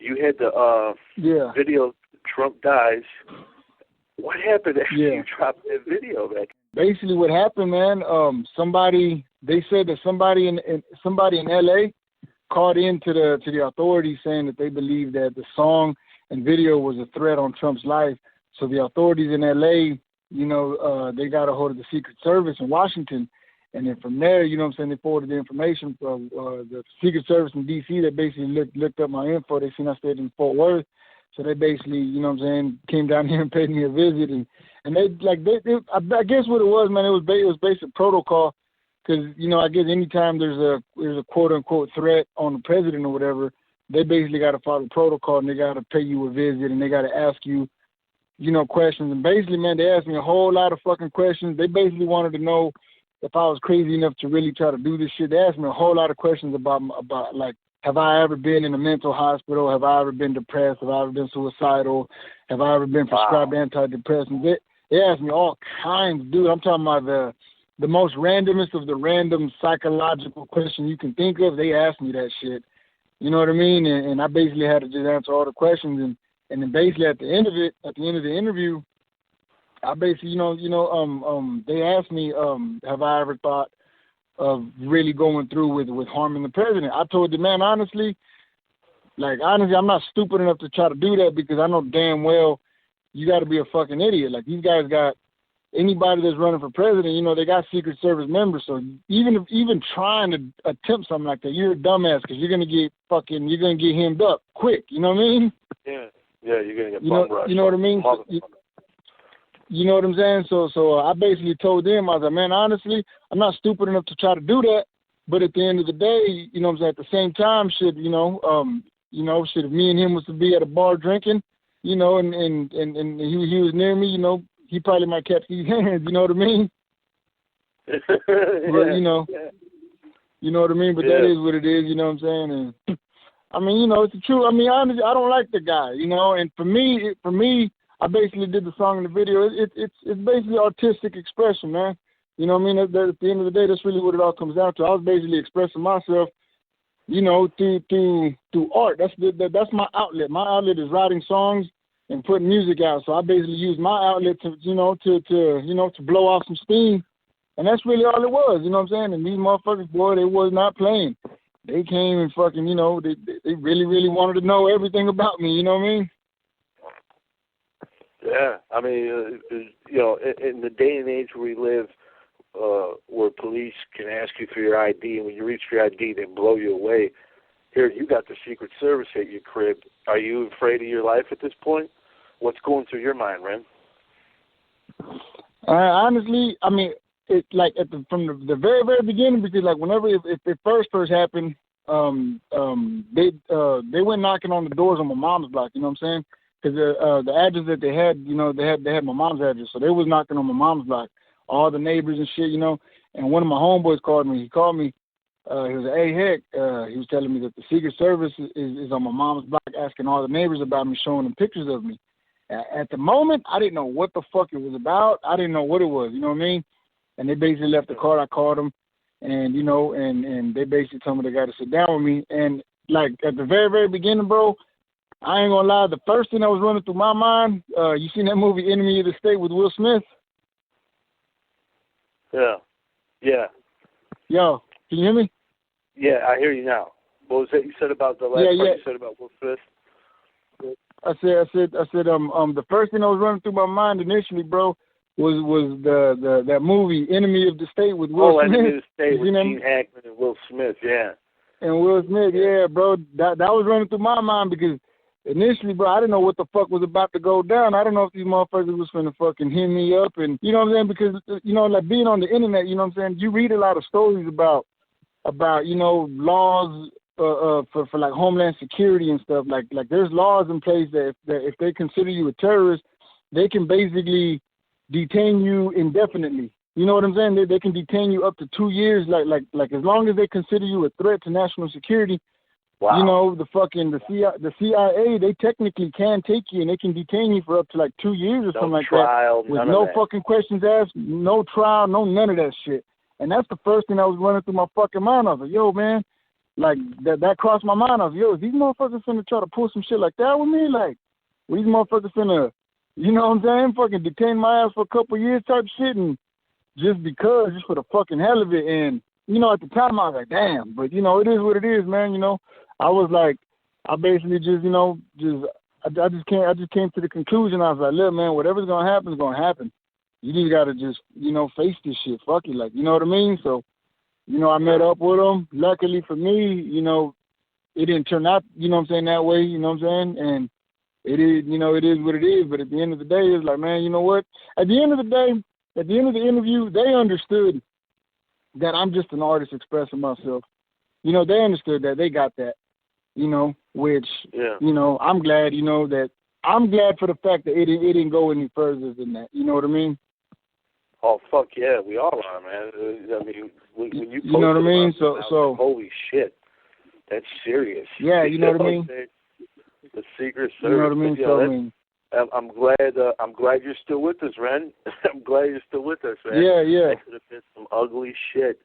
you had the video Trump dies. What happened after you dropped that video, man? Basically, what happened, man? They said that somebody in L.A. called into the authorities saying that they believe that the song and video was a threat on Trump's life. So the authorities in L.A., they got a hold of the Secret Service in Washington. And then from there, they forwarded the information from the Secret Service in D.C. They basically looked up my info. They seen I stayed in Fort Worth. So they basically, came down here and paid me a visit. And I guess what it was, man, it was basic protocol. Because, I guess anytime there's a quote-unquote threat on the president or whatever, they basically got to follow protocol and they got to pay you a visit and they got to ask you, questions. And basically, man, they asked me a whole lot of fucking questions. They basically wanted to know if I was crazy enough to really try to do this shit. They asked me a whole lot of questions about like, have I ever been in a mental hospital? Have I ever been depressed? Have I ever been suicidal? Have I ever been prescribed antidepressants? They asked me all kinds, dude. I'm talking about the most randomest of the random psychological question you can think of. They asked me that shit. You know what I mean? And I basically had to just answer all the questions. And then basically at the end of the interview, I basically, they asked me, have I ever thought of really going through with harming the president? I told them, man, honestly, I'm not stupid enough to try to do that because I know damn well you got to be a fucking idiot. Like, these guys got anybody that's running for president, they got Secret Service members. So even trying to attempt something like that, you're a dumbass because you're gonna get hemmed up quick. You know what I mean? Yeah, you're gonna get bum rushed. You know what I mean? You know what I'm saying? So I basically told them, I was like, man, honestly, I'm not stupid enough to try to do that. But at the end of the day, at the same time, should if me and him was to be at a bar drinking, and he was near me, he probably might catch these hands, you know what I mean? But, you know what I mean? But that is what it is, you know what I'm saying? And I mean, it's the truth. I mean, honestly, I don't like the guy, and for me, I basically did the song and the video. It's basically artistic expression, man. You know what I mean? At the end of the day, that's really what it all comes down to. I was basically expressing myself, through art. That's my outlet. My outlet is writing songs and putting music out. So I basically used my outlet to blow off some steam. And that's really all it was, you know what I'm saying? And these motherfuckers, boy, they was not playing. They came and fucking, they really, really wanted to know everything about me, you know what I mean? Yeah, I mean, in the day and age where we live, where police can ask you for your ID, and when you reach for your ID, they blow you away. Here, you got the Secret Service at your crib. Are you afraid of your life at this point? What's going through your mind, Ren? Honestly, I mean, it's like from the very, very beginning, because like whenever if it first happened, they went knocking on the doors on my mom's block. You know what I'm saying? Because the address that they had, they had my mom's address, so they was knocking on my mom's block. All the neighbors and shit, And one of my homeboys called me. He called me. He was like, hey, heck, he was telling me that the Secret Service is on my mom's block, asking all the neighbors about me, showing them pictures of me. At the moment, I didn't know what the fuck it was about. I didn't know what it was. You know what I mean? And they basically left the card. I called them, and and they basically told me they got to sit down with me. And like at the very, very beginning, bro, I ain't gonna lie. The first thing that was running through my mind, you seen that movie Enemy of the State with Will Smith? Yeah. Yo, can you hear me? Yeah, I hear you now. What was that you said about the last part you said about Will Smith? I said, the first thing that was running through my mind initially, bro, was that movie Enemy of the State with Will Smith. Enemy of the State with Gene Hackman and Will Smith, yeah. And Will Smith, yeah, bro. That was running through my mind because initially, bro, I didn't know what the fuck was about to go down. I didn't know if these motherfuckers was finna fucking hit me up, and you know what I'm saying? Because like being on the internet, you know what I'm saying? You read a lot of stories about laws for like homeland security and stuff. Like there's laws in place that if they consider you a terrorist, they can basically detain you indefinitely. You know what I'm saying? They can detain you up to 2 years. Like as long as they consider you a threat to national security. Wow. The CIA, they technically can take you and they can detain you for up to like 2 years or something like that. With no fucking questions asked, no trial, no none of that shit. And that's the first thing that was running through my fucking mind. I was like, yo, man, like that crossed my mind. I was, yo, is these motherfuckers finna try to pull some shit like that with me? Like, these motherfuckers finna, you know what I'm saying, fucking detain my ass for a couple of years type shit, and just for the fucking hell of it. And, you know, at the time I was like, damn, but, you know, it is what it is, man. You know, I was like, I basically just, you know, I just came to the conclusion. I was like, look, man, whatever's going to happen is going to happen. You just got to just, you know, face this shit. Fuck it. Like, you know what I mean? So, you know, I met up with them. Luckily for me, you know, it didn't turn out, you know what I'm saying, that way, you know what I'm saying? And it is, you know, it is what it is. But at the end of the day, it's like, man, you know what? At the end of the day, at the end of the interview, they understood that I'm just an artist expressing myself. You know, they understood that. They got that, you know, which, you know, I'm glad, you know, I'm glad for the fact that it didn't go any further than that. You know what I mean? Oh, fuck yeah, we all are, man. I mean, when you know what I mean? So like, holy shit, that's serious. Yeah, you know what I mean? The Secret Service. You know what I mean? You know, I'm glad you're still with us, Ren. I'm glad you're still with us, man. Yeah. That could have been some ugly shit.